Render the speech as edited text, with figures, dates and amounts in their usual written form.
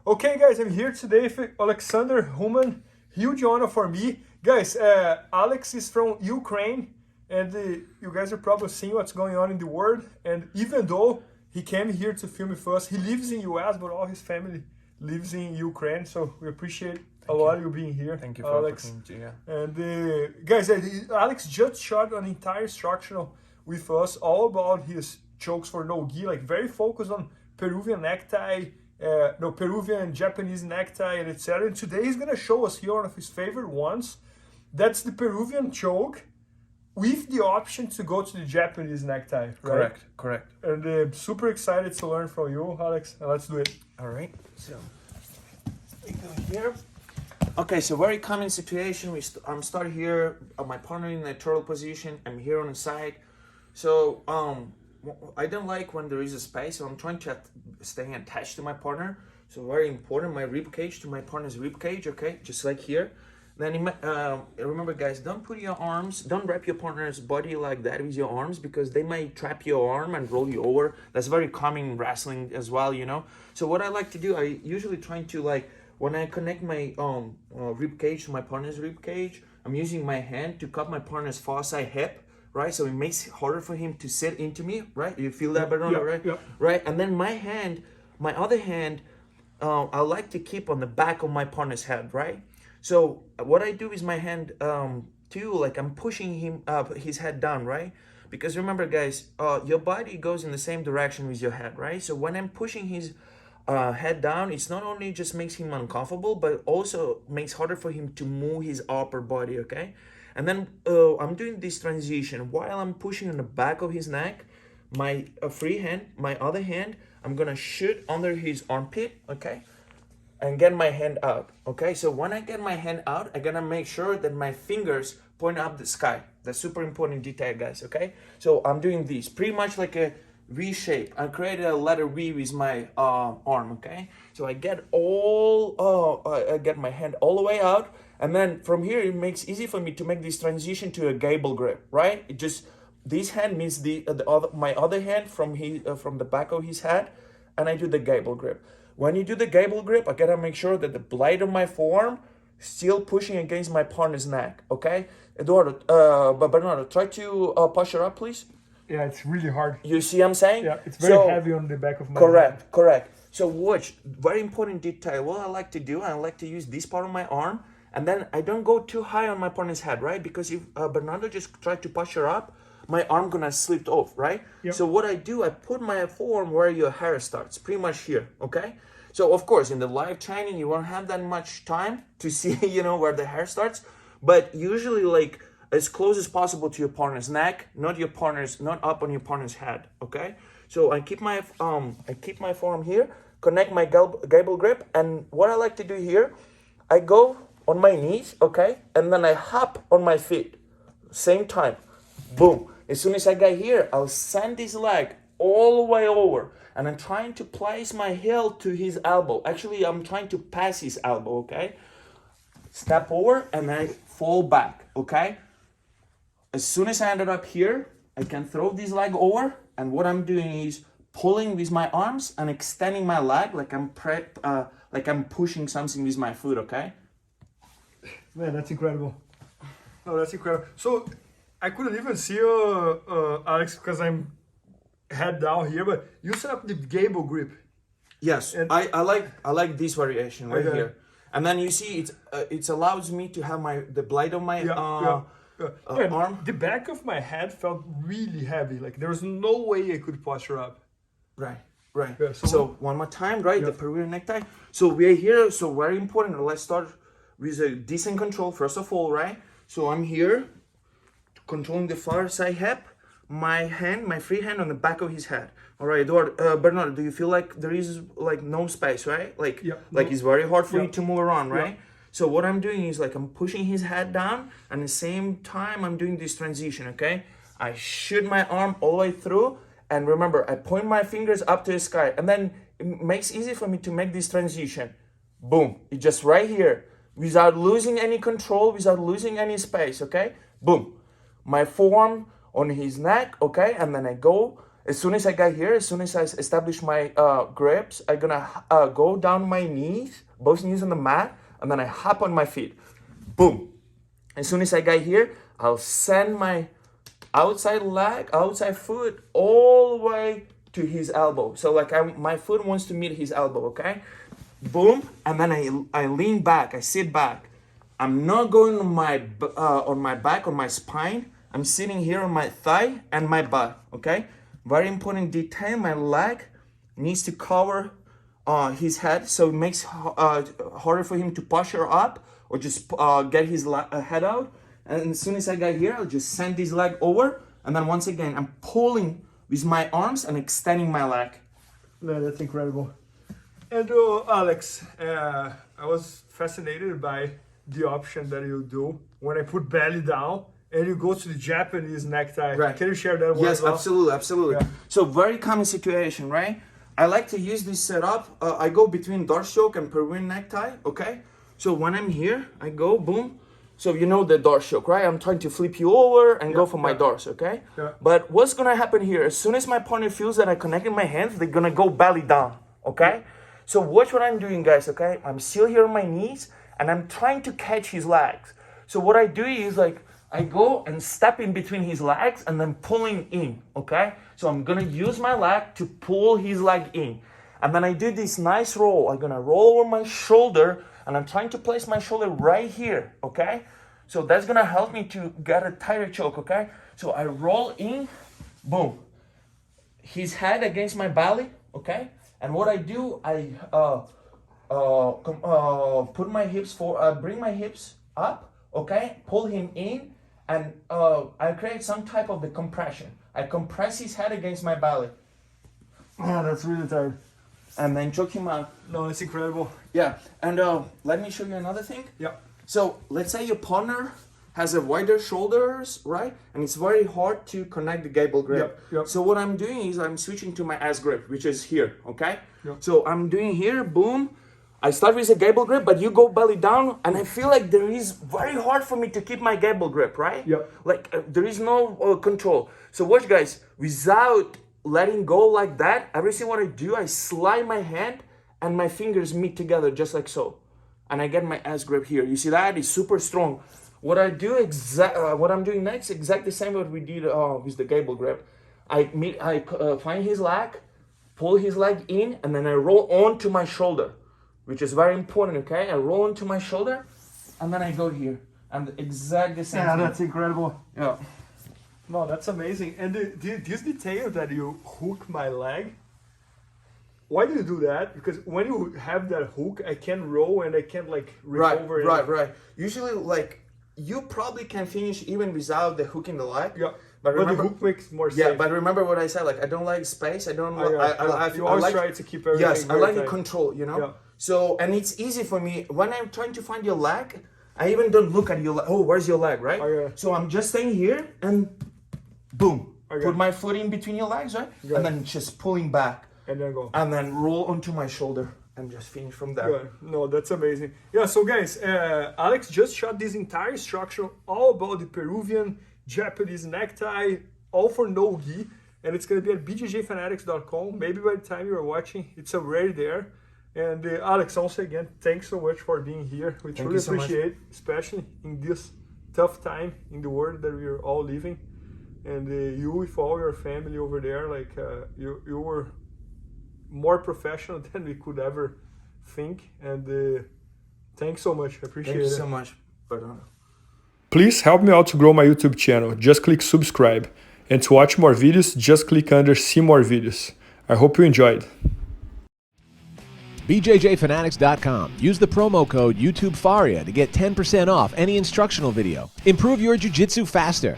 Okay, guys, I'm here today with Alexander Humen. Huge honor for me. Guys, Alex is from Ukraine, and you guys are probably seeing what's going on in the world. And even though he came here to film with us, he lives in US, but all his family lives in Ukraine. So we appreciate a lot you being here. Thank you for Alex. And guys, Alex just shot an entire instructional with us, all about his chokes for no gi, like very focused on Peruvian necktie, Peruvian, Japanese necktie, and etc. And today he's gonna show us here one of his favorite ones. That's the Peruvian choke with the option to go to the Japanese necktie, right? Correct. And I'm super excited to learn from you, Alex. And let's do it. All right, so we go here. Okay, so very common situation. I'm start here, my partner in the turtle position. I'm here on the side. So I don't like when there is a space, so I'm trying to stay attached to my partner. So very important, my rib cage to my partner's rib cage, okay? Just like here. Then remember guys, don't put your arms, don't wrap your partner's body like that with your arms, because they might trap your arm and roll you over. That's very common in wrestling as well, you know? So what I like to do, I usually try to, like, when I connect my rib cage to my partner's rib cage, I'm using my hand to cup my partner's far side hip, right? So it makes it harder for him to sit into me, right? You feel that, Bernardo, right? Yeah. Right, and then my other hand, I like to keep on the back of my partner's head, right? So what I do is my hand too, like I'm pushing him his head down, right? Because remember guys, your body goes in the same direction with your head, right? So when I'm pushing his head down, it's not only just makes him uncomfortable, but also makes harder for him to move his upper body, okay? And then I'm doing this transition while I'm pushing on the back of his neck. My free hand, my other hand, I'm gonna shoot under his armpit, okay? And get my hand out, okay? So when I get my hand out, I gotta make sure that my fingers point up the sky. That's super important detail, guys, okay? So I'm doing this, pretty much like a V shape. I created a letter V with my arm, okay? So I get I get my hand all the way out, and then from here it makes easy for me to make this transition to a gable grip, right? It just, this hand means my other hand from the back of his head, and I do the gable grip. When you do the gable grip, I gotta make sure that the blade of my forearm still pushing against my partner's neck, okay? Bernardo, try to posture up, please. Yeah, it's really hard. You see what I'm saying? Yeah, it's very heavy on the back of my head. Correct. So watch, very important detail. What I like to do, I like to use this part of my arm, and then I don't go too high on my partner's head, right? Because if Bernardo just tried to posture up, my arm gonna slip off, right? Yep. So what I do, I put my forearm where your hair starts, pretty much here, okay? So of course, in the live training, you won't have that much time to see, where the hair starts, but usually like as close as possible to your partner's neck, not up on your partner's head, okay? So I keep my forearm here, connect my gable grip, and what I like to do here, I go on my knees, okay? And then I hop on my feet, same time, boom. As soon as I get here, I'll send this leg all the way over, and I'm trying to place my heel to his elbow. Actually, I'm trying to pass his elbow, okay? Step over, and I fall back, okay? As soon as I ended up here, I can throw this leg over, and what I'm doing is pulling with my arms and extending my leg like I'm pushing something with my foot, okay? Man, that's incredible. Oh, that's incredible. So I couldn't even see you, Alex, because I'm head down here, but you set up the gable grip. Yes, and I like this variation right here. And then you see it allows me to have the blade of my arm. The back of my head felt really heavy. Like there was no way I could posture up. Right. Yeah, so one more time, right? The Peruvian necktie. So we are here. So very important. Let's start with a decent control first of all, right? So I'm here, controlling the far side hip. My free hand on the back of his head. All right, Bernardo, do you feel like there is like no space, right? It's very hard for you to move around, right? Yeah. So what I'm doing is like I'm pushing his head down, and at the same time I'm doing this transition, okay? I shoot my arm all the way through, and remember, I point my fingers up to the sky, and then it makes it easy for me to make this transition. Boom, it's just right here, without losing any control, without losing any space, okay? Boom, my forearm on his neck, okay? And then I go As soon as I got here, as soon as I establish my grips, I'm gonna go down my knees, both knees on the mat, and then I hop on my feet. Boom. As soon as I got here, I'll send my outside leg, outside foot, all the way to his elbow. So like my foot wants to meet his elbow, okay? Boom, and then I lean back, I sit back. I'm not going on my back, on my spine. I'm sitting here on my thigh and my butt, okay? Very important detail, my leg needs to cover his head, so it makes harder for him to posture up or just get his head out. And as soon as I get here, I'll just send this leg over, and then once again, I'm pulling with my arms and extending my leg. Yeah, that's incredible. And Alex, I was fascinated by the option that you do when I put belly down and you go to the Japanese necktie. Right. Can you share that one? Yes, as well? absolutely. Yeah. So very common situation, right? I like to use this setup. I go between Darce choke and Peruvian necktie, okay? So when I'm here, I go boom. So you know the Darce choke, right? I'm trying to flip you over and go for my Darce, okay? Yeah. But what's gonna happen here? As soon as my partner feels that I connected my hands, they're gonna go belly down, okay? So watch what I'm doing, guys, okay? I'm still here on my knees and I'm trying to catch his legs. So what I do is like, I go and step in between his legs and then pulling in, okay? So I'm gonna use my leg to pull his leg in. And then I do this nice roll. I'm gonna roll over my shoulder and I'm trying to place my shoulder right here, okay? So that's gonna help me to get a tighter choke, okay? So I roll in, boom. His head against my belly, okay? And what I do, I put my hips bring my hips up, okay? Pull him in, and I create some type of the compression. I compress his head against my belly. Yeah, that's really tight. And then choke him out. No, it's incredible. Yeah, and let me show you another thing. Yeah. So let's say your partner has a wider shoulders, right? And it's very hard to connect the gable grip. Yep. So what I'm doing is I'm switching to my ass grip, which is here, okay? Yep. So I'm doing here, boom. I start with a gable grip, but you go belly down, and I feel like there is very hard for me to keep my gable grip, right? Yep. Like there is no control. So watch, guys, without letting go like that, everything what I do, I slide my hand and my fingers meet together just like so. And I get my ass grip here. You see that? It's super strong. What I do what I'm doing next, exactly the same what we did with the gable grip. I find his leg, pull his leg in, and then I roll onto my shoulder, which is very important, okay? I roll onto my shoulder, and then I go here. And exactly the same thing. That's incredible. Yeah. No, that's amazing. And this detail that you hook my leg, why do you do that? Because when you have that hook, I can roll and I can like recover. Right. Usually, like, you probably can finish even without the hook in the leg. Yeah. But remember, the hook makes more sense. Yeah, but remember what I said, like, I don't like space. I don't like... You always try to keep everything. Yes, I like the tight. control, you know? Yeah. So, and it's easy for me. When I'm trying to find your leg, I even don't look at your leg. Oh, where's your leg, right? Oh, yeah. So I'm just staying here and boom. Okay. Put my foot in between your legs, right? Good. And then just pulling back. And then go. And then roll onto my shoulder and just finish from there. Good. No, that's amazing. Yeah, so guys, Alex just shot this entire instruction all about the Peruvian Japanese necktie, all for no gi, and it's going to be at bjjfanatics.com. Maybe by the time you are watching, it's already there. And Alex, also again, thanks so much for being here. We truly appreciate, especially in this tough time in the world that we are all living. And you with all your family over there, like you were more professional than we could ever think. And thanks so much. I appreciate it. Thank you so much, Bernardo. Please help me out to grow my YouTube channel. Just click subscribe. And to watch more videos, just click under see more videos. I hope you enjoyed. BJJFanatics.com. Use the promo code YouTubeFaria to get 10% off any instructional video. Improve your jiu-jitsu faster.